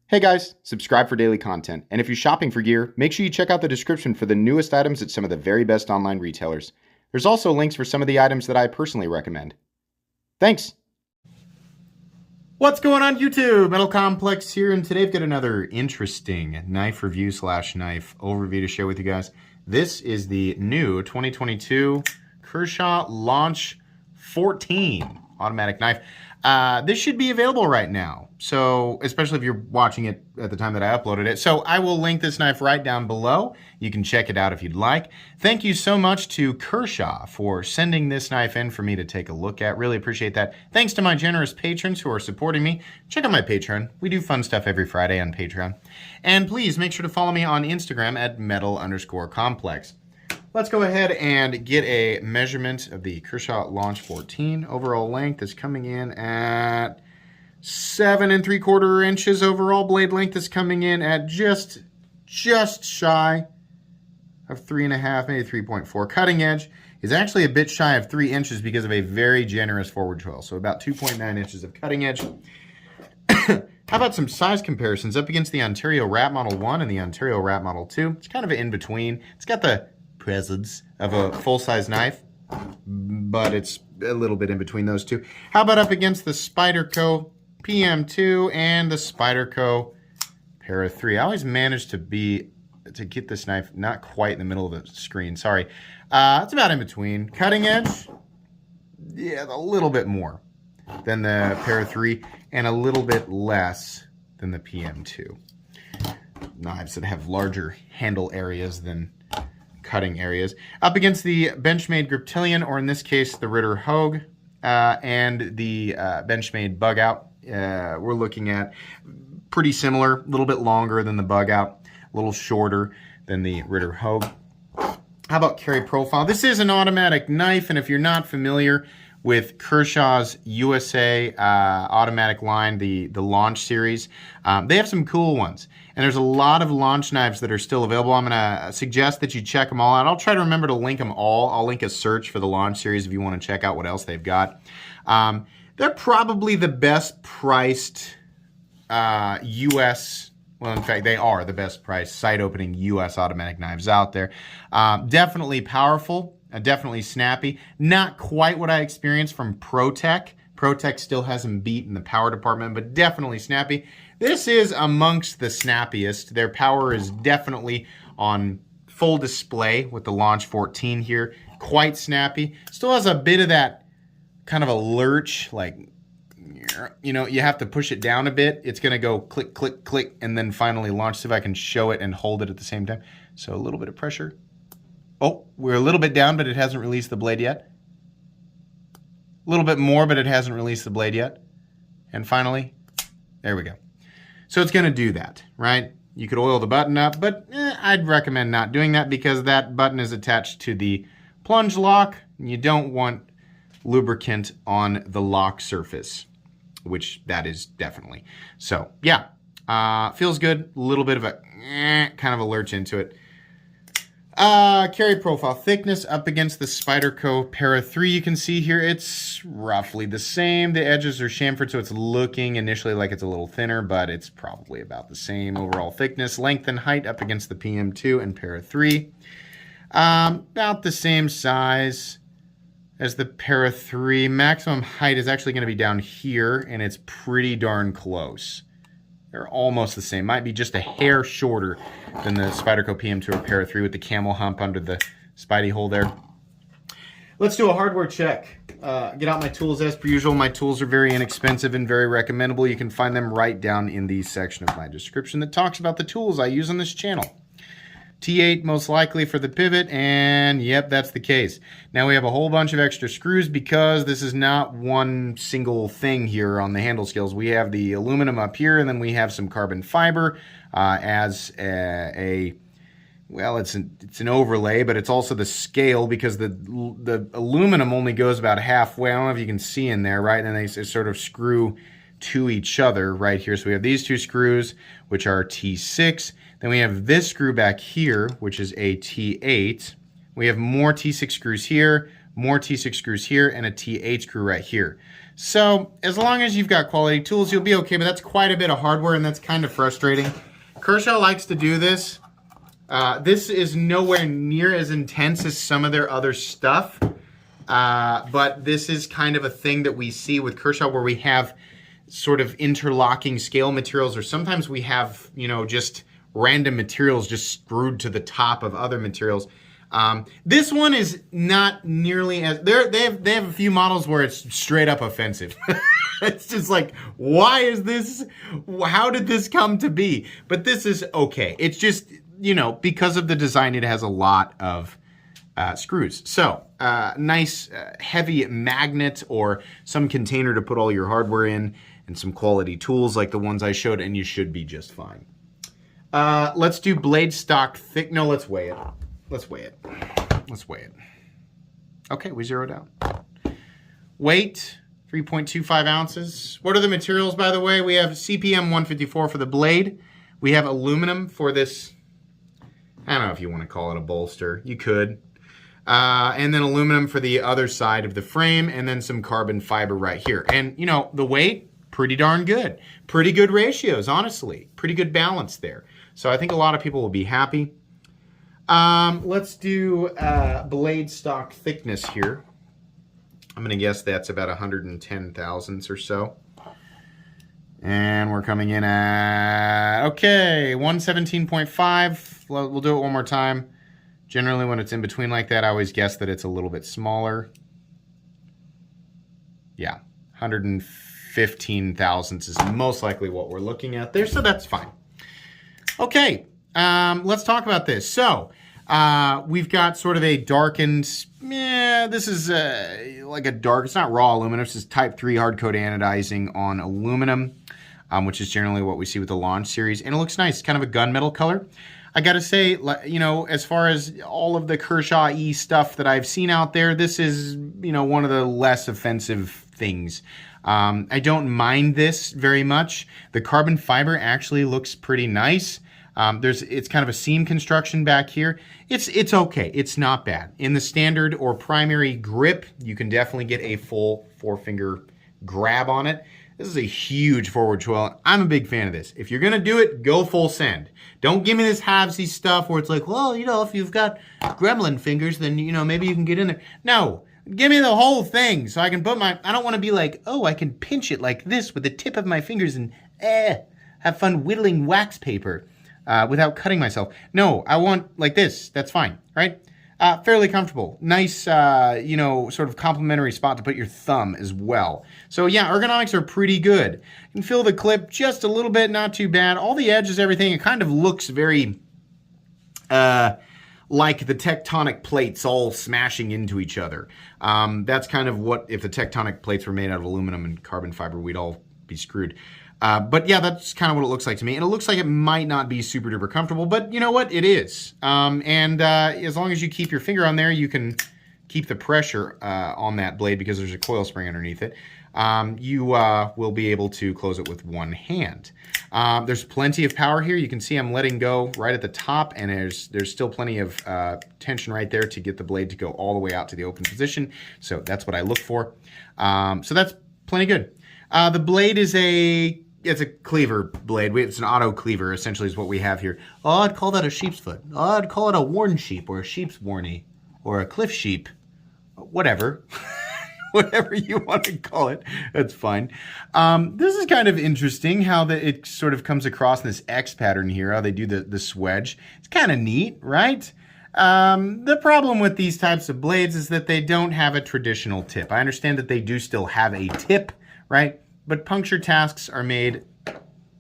Hey guys, subscribe for daily content. And if you're shopping for gear, make sure you check out the description for the newest items at some of the very best online retailers. There's also links for some of the items that I personally recommend. Thanks! What's going on YouTube? Metal Complex here, and today I've got another interesting knife review / knife overview to share with you guys. This is the new 2022 Kershaw Launch 14 automatic knife. This should be available right now, so especially if you're watching it at the time that I uploaded it. So I will link this knife right down below. You can check it out if you'd like. Thank you so much to Kershaw for sending this knife in for me to take a look at. Really appreciate that. Thanks to my generous patrons who are supporting me. Check out my Patreon. We do fun stuff every Friday on Patreon. And please make sure to follow me on Instagram at metal_complex. Let's go ahead and get a measurement of the Kershaw Launch 14. Overall length is coming in at 7 3/4 inches. Overall blade length is coming in at just shy of 3.5, maybe 3.4. Cutting edge is actually a bit shy of 3 inches because of a very generous forward choil. So about 2.9 inches of cutting edge. How about some size comparisons up against the Ontario Rat Model 1 and the Ontario Rat Model 2? It's kind of an in-between. It's got the presence of a full-size knife, but it's a little bit in between those two. How about up against the Spyderco PM2 and the Spyderco Para 3? I always manage to get this knife not quite in the middle of the screen. Sorry. It's about in between. Cutting edge, yeah, a little bit more than the Para 3 and a little bit less than the PM2. Knives that have larger handle areas than cutting areas. Up against the Benchmade Griptilian, or in this case, the Ritter Hogue, and the Benchmade Bug Out. We're looking at pretty similar, a little bit longer than the Bug Out, a little shorter than the Ritter Hogue. How about carry profile? This is an automatic knife, and if you're not familiar with Kershaw's USA automatic line, the Launch series, they have some cool ones. And there's a lot of Launch knives that are still available. I'm going to suggest that you check them all out. I'll try to remember to link them all. I'll link a search for the Launch series if you want to check out what else they've got. They're probably the best priced US, well, in fact, they are the best priced site-opening US automatic knives out there. Definitely powerful, definitely snappy. Not quite what I experienced from ProTech. ProTech still has them beat in the power department, but definitely snappy. This is amongst the snappiest. Their power is definitely on full display with the Launch 14 here. Quite snappy. Still has a bit of that kind of a lurch, like, you know, you have to push it down a bit. It's going to go click, click, click, and then finally launch. See if I can show it and hold it at the same time. So a little bit of pressure. Oh, we're a little bit down, but it hasn't released the blade yet. A little bit more, but it hasn't released the blade yet. And finally, there we go. So it's going to do that, right? You could oil the button up, but I'd recommend not doing that because that button is attached to the plunge lock. And you don't want lubricant on the lock surface, which that is definitely. So yeah, feels good. A little bit of a kind of a lurch into it. Carry profile thickness up against the Spyderco Para 3. You can see here it's roughly the same. The edges are chamfered, so it's looking initially like it's a little thinner, but it's probably about the same overall thickness. Length and height up against the PM2 and Para 3. About the same size as the Para 3. Maximum height is actually going to be down here, and it's pretty darn close. They're almost the same. Might be just a hair shorter than the Spyderco PM2 or Para 3 with the camel hump under the Spidey hole there. Let's do a hardware check. Get out my tools as per usual. My tools are very inexpensive and very recommendable. You can find them right down in the section of my description that talks about the tools I use on this channel. T8 most likely for the pivot, and yep, that's the case. Now we have a whole bunch of extra screws because this is not one single thing here on the handle scales. We have the aluminum up here, and then we have some carbon fiber as well, it's an overlay, but it's also the scale because the aluminum only goes about halfway. I don't know if you can see in there, right? And they sort of screw to each other right here. So we have these two screws, which are T6. Then we have this screw back here, which is a T8. We have more T6 screws here, more T6 screws here, and a T8 screw right here. So as long as you've got quality tools, you'll be okay, but that's quite a bit of hardware, and that's kind of frustrating. Kershaw likes to do this. This is nowhere near as intense as some of their other stuff, but this is kind of a thing that we see with Kershaw where we have sort of interlocking scale materials, or sometimes we have, you know, just random materials just screwed to the top of other materials. This one is not nearly as they have a few models where it's straight up offensive. It's just like, why is this? How did this come to be? But this is okay. It's just, you know, because of the design, it has a lot of screws. So nice heavy magnet or some container to put all your hardware in, and some quality tools like the ones I showed, and you should be just fine. Let's do blade stock thick. No, let's weigh it. Let's weigh it. Let's weigh it. Okay, we zeroed out. Weight, 3.25 ounces. What are the materials, by the way? We have CPM 154 for the blade. We have aluminum for this, I don't know if you want to call it a bolster. You could. And then aluminum for the other side of the frame, and then some carbon fiber right here. And, you know, the weight, pretty darn good. Pretty good ratios, honestly. Pretty good balance there. So I think a lot of people will be happy. Let's do blade stock thickness here. I'm going to guess that's about 110 thousandths or so. And we're coming in at, okay, 117.5. We'll do it one more time. Generally, when it's in between like that, I always guess that it's a little bit smaller. Yeah, 115 thousandths is most likely what we're looking at there, so that's fine. Okay, let's talk about this. So, we've got sort of a darkened, this is like a dark, it's not raw aluminum, this is type 3 hard coat anodizing on aluminum, which is generally what we see with the Launch series, and it looks nice. It's kind of a gunmetal color. I gotta say, you know, as far as all of the Kershaw-y stuff that I've seen out there, this is, you know, one of the less offensive things. I don't mind this very much. The carbon fiber actually looks pretty nice. It's kind of a seam construction back here. It's okay. It's not bad. In the standard or primary grip, you can definitely get a full 4-finger grab on it. This is a huge forward twirl. I'm a big fan of this. If you're going to do it, go full send. Don't give me this halvesy stuff where it's like, well, you know, if you've got gremlin fingers, then, you know, maybe you can get in there. No, give me the whole thing so I can put my, I don't want to be like, oh, I can pinch it like this with the tip of my fingers and have fun whittling wax paper without cutting myself. No, I want like this. That's fine, right? Fairly comfortable. Nice, you know, sort of complimentary spot to put your thumb as well. So yeah, ergonomics are pretty good. You can feel the clip just a little bit, not too bad. All the edges, everything, it kind of looks very like the tectonic plates all smashing into each other. That's kind of what, if the tectonic plates were made out of aluminum and carbon fiber, we'd all be screwed. But yeah, that's kind of what it looks like to me. And it looks like it might not be super duper comfortable, but you know what? It is. As long as you keep your finger on there, you can keep the pressure on that blade because there's a coil spring underneath it. You will be able to close it with one hand. There's plenty of power here. You can see I'm letting go right at the top, and there's still plenty of tension right there to get the blade to go all the way out to the open position. So that's what I look for. So that's plenty good. The blade is it's a cleaver blade. It's an auto cleaver, essentially, is what we have here. Oh, I'd call that a sheep's foot. Oh, I'd call it a worn sheep or a sheep's warnie or a cliff sheep. Whatever. Whatever you want to call it, that's fine. This is kind of interesting how it sort of comes across in this X pattern here, how they do the swedge. It's kind of neat, right? The problem with these types of blades is that they don't have a traditional tip. I understand that they do still have a tip, right? But puncture tasks are made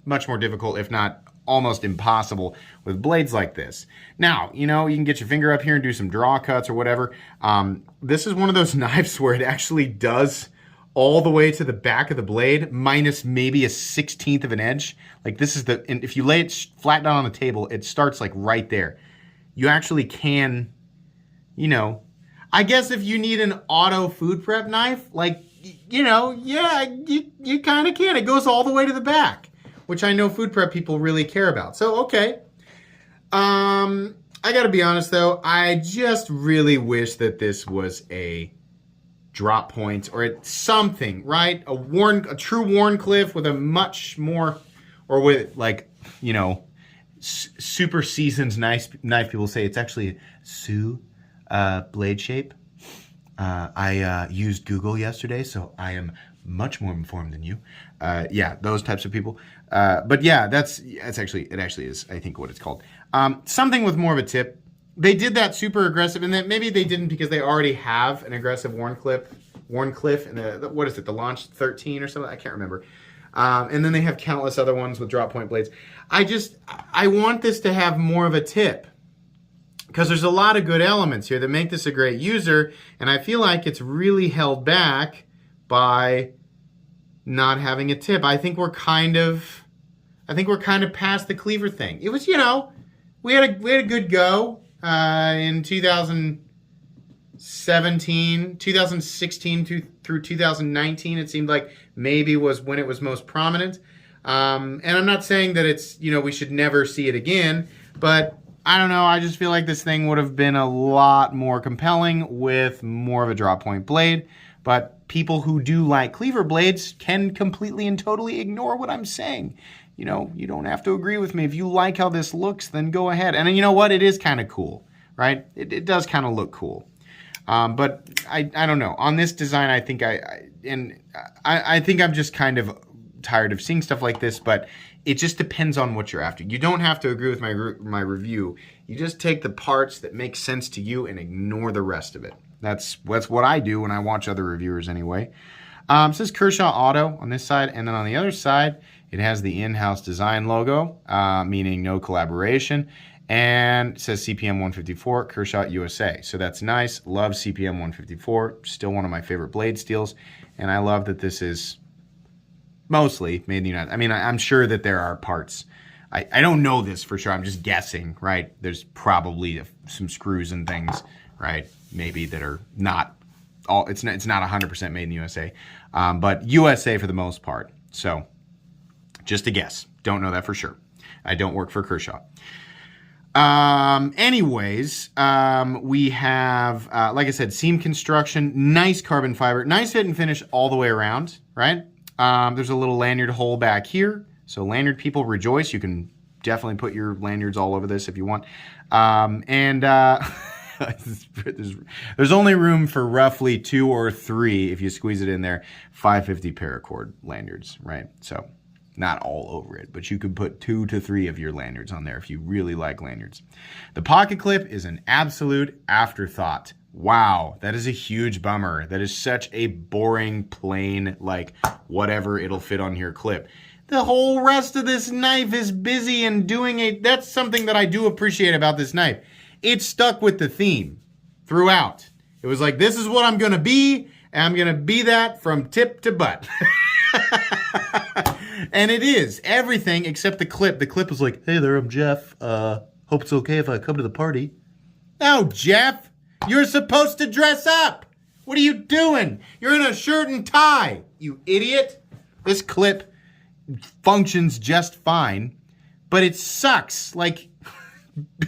much more difficult, if not almost impossible, with blades like this. Now, you know, you can get your finger up here and do some draw cuts or whatever. This is one of those knives where it actually does all the way to the back of the blade, minus maybe a 1/16 of an edge. Like this is and if you lay it flat down on the table, it starts like right there. You actually can, you know, I guess if you need an auto food prep knife, like, you know, yeah, you kind of can. It goes all the way to the back, which I know food prep people really care about. So, okay. I got to be honest, though. I just really wish that this was a drop point or it's something, right? A true Wharncliffe with a much more, or with like, you know, super seasoned knife. People say it's actually Sioux blade shape. I used Google yesterday, so I am much more informed than you. Yeah, those types of people. But yeah, that's actually, it actually is, I think, what it's called. Something with more of a tip. They did that super aggressive, and then maybe they didn't because they already have an aggressive Wharncliffe, and what is it, the Launch 13 or something? I can't remember. And then they have countless other ones with drop point blades. I want this to have more of a tip, because there's a lot of good elements here that make this a great user, and I feel like it's really held back by not having a tip. I think we're kind of past the cleaver thing. It was, you know, we had a good go in 2016 through 2019. It seemed like maybe was when it was most prominent. And I'm not saying that it's, you know, we should never see it again, but I don't know. I just feel like this thing would have been a lot more compelling with more of a drop point blade. But people who do like cleaver blades can completely and totally ignore what I'm saying. You know, you don't have to agree with me. If you like how this looks, then go ahead. And you know what? It is kind of cool, right? It does kind of look cool. But I don't know. On this design, I think I think I'm just kind of tired of seeing stuff like this, but it just depends on what you're after. You don't have to agree with my review. You just take the parts that make sense to you and ignore the rest of it. That's what I do when I watch other reviewers anyway. It says Kershaw Auto on this side, and then on the other side, it has the in-house design logo, meaning no collaboration, and it says CPM 154, Kershaw USA. So that's nice. Love CPM 154. Still one of my favorite blade steels, and I love that this is mostly made in the United States. I mean, I'm sure that there are parts. I don't know this for sure. I'm just guessing, right? There's probably some screws and things, right? Maybe that are not all. It's not 100% made in the USA, but USA for the most part. So, just a guess. Don't know that for sure. I don't work for Kershaw. Anyways, we have, like I said, seam construction, nice carbon fiber, nice fit and finish all the way around, right? There's a little lanyard hole back here. So lanyard people rejoice. You can definitely put your lanyards all over this if you want. There's only room for roughly 2 or 3, if you squeeze it in there, 550 paracord lanyards, right? So not all over it, but you could put 2 to 3 of your lanyards on there if you really like lanyards. The pocket clip is an absolute afterthought. Wow, that is a huge bummer. That is such a boring, plain, like, whatever, it'll fit on here clip. The whole rest of this knife is busy and doing it. That's something that I do appreciate about this knife. It stuck with the theme throughout. It was like, this is what I'm going to be, and I'm going to be that from tip to butt. And it is. Everything except the clip. The clip was like, hey there, I'm Jeff. Hope it's okay if I come to the party. No, Jeff. You're supposed to dress up. What are you doing? You're in a shirt and tie, you idiot. This clip functions just fine, but it sucks. Like,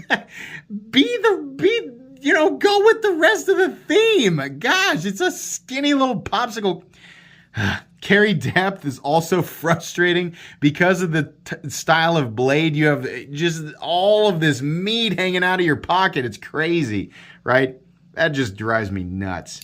go with the rest of the theme. Gosh, it's a skinny little popsicle. Carry depth is also frustrating because of the style of blade. You have just all of this meat hanging out of your pocket. It's crazy, right? That just drives me nuts.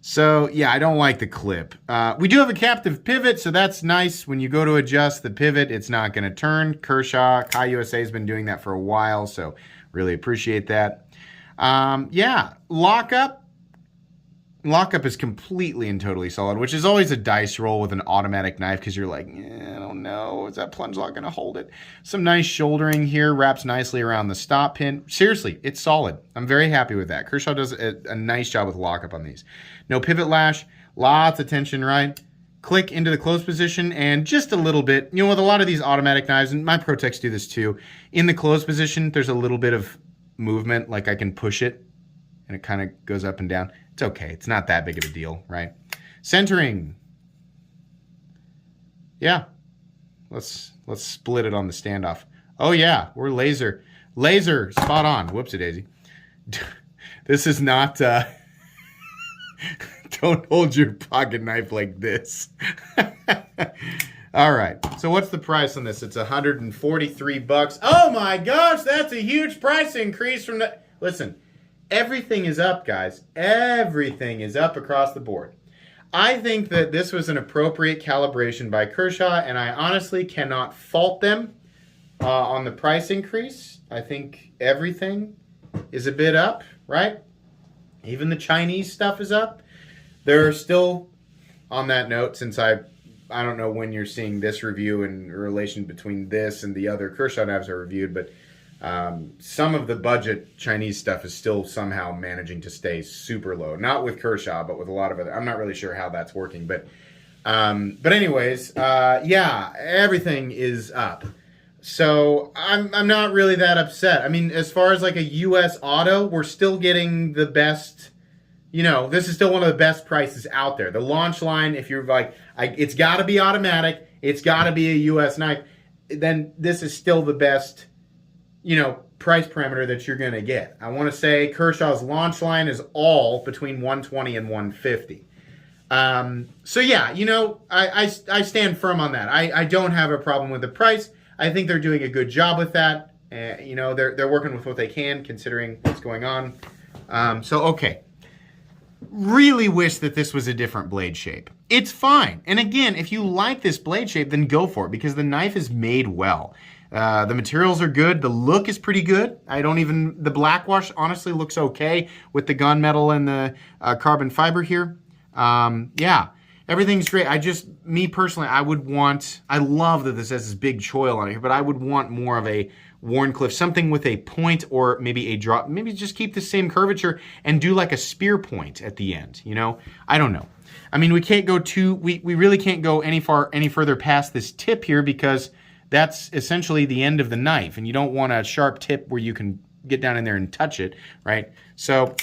So, yeah, I don't like the clip. We do have a captive pivot, so that's nice. When you go to adjust the pivot, it's not going to turn. Kershaw, Kai USA has been doing that for a while, so really appreciate that. Yeah, lockup. Lockup is completely and totally solid, which is always a dice roll with an automatic knife because you're like, I don't know, is that plunge lock going to hold it? Some nice shouldering here, wraps nicely around the stop pin. Seriously, it's solid. I'm very happy with that. Kershaw does a nice job with lockup on these. No pivot lash, lots of tension, right? Click into the close position and just a little bit. You know, with a lot of these automatic knives, and my Protex do this too, in the close position, there's a little bit of movement, like I can push it and it kind of goes up and down. It's okay. It's not that big of a deal, right? Centering. Yeah. Let's split it on the standoff. Oh yeah, we're laser spot on. Whoopsie daisy. This is not Don't hold your pocket knife like this. All right. So what's the price on this? It's 143 bucks. Oh my gosh, that's a huge price increase from the... Listen, everything is up, guys. Everything is up across the board. I think that this was an appropriate calibration by Kershaw, and I honestly cannot fault them on the price increase. I think everything is a bit up, right? Even the Chinese stuff is up. There are still, on that note, since I don't know when you're seeing this review in relation between this and the other Kershaw knives I reviewed, but some of the budget Chinese stuff is still somehow managing to stay super low. Not with Kershaw, but with a lot of other. I'm not really sure how that's working, but anyways, yeah, everything is up. So I'm not really that upset. I mean, as far as like a U.S. auto, we're still getting the best. You know, this is still one of the best prices out there. The launch line, if you're like, it's got to be automatic, it's got to be a U.S. knife, then this is still the best, you know, price parameter that you're going to get. I want to say Kershaw's launch line is all between 120 and 150. So yeah, you know, I stand firm on that. I don't have a problem with the price. I think they're doing a good job with that. You know, they're working with what they can considering what's going on. So okay. Really wish that this was a different blade shape. It's fine. And again, if you like this blade shape, then go for it because the knife is made well. The materials are good. The look is pretty good. The black wash honestly looks okay with the gunmetal and the carbon fiber here. Yeah, everything's great. Me personally, I love that this has this big choil on it here, but I would want more of a Wharncliffe, something with a point or maybe a drop, maybe just keep the same curvature and do like a spear point at the end, you know? I don't know. I mean, we really can't go any further past this tip here because that's essentially the end of the knife and you don't want a sharp tip where you can get down in there and touch it, right? So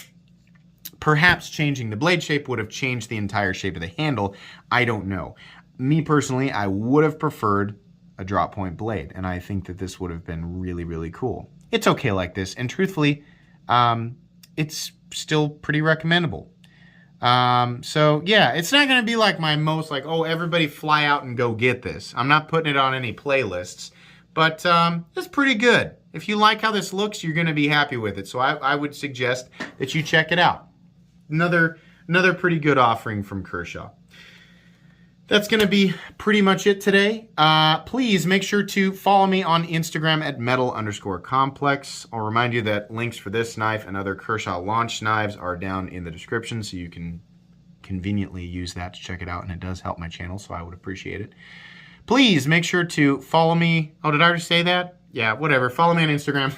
perhaps changing the blade shape would have changed the entire shape of the handle. I don't know. Me personally, I would have preferred a drop point blade, and I think that this would have been really, really cool. It's okay like this, and truthfully, it's still pretty recommendable. So yeah, it's not going to be like my most like, oh, everybody fly out and go get this. I'm not putting it on any playlists, but it's pretty good. If you like how this looks, you're going to be happy with it. So I would suggest that you check it out. Another pretty good offering from Kershaw. That's going to be pretty much it today. Please make sure to follow me on Instagram at metal_complex. I'll remind you that links for this knife and other Kershaw Launch knives are down in the description, so you can conveniently use that to check it out, and it does help my channel, so I would appreciate it. Please make sure to follow me. Oh, did I already say that? Yeah, whatever. Follow me on Instagram.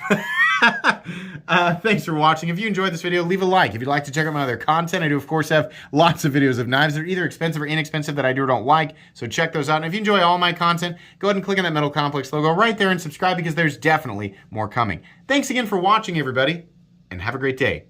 Thanks for watching. If you enjoyed this video, leave a like. If you'd like to check out my other content, I do, of course, have lots of videos of knives that are either expensive or inexpensive that I do or don't like, so check those out. And if you enjoy all my content, go ahead and click on that Metal Complex logo right there and subscribe because there's definitely more coming. Thanks again for watching, everybody, and have a great day.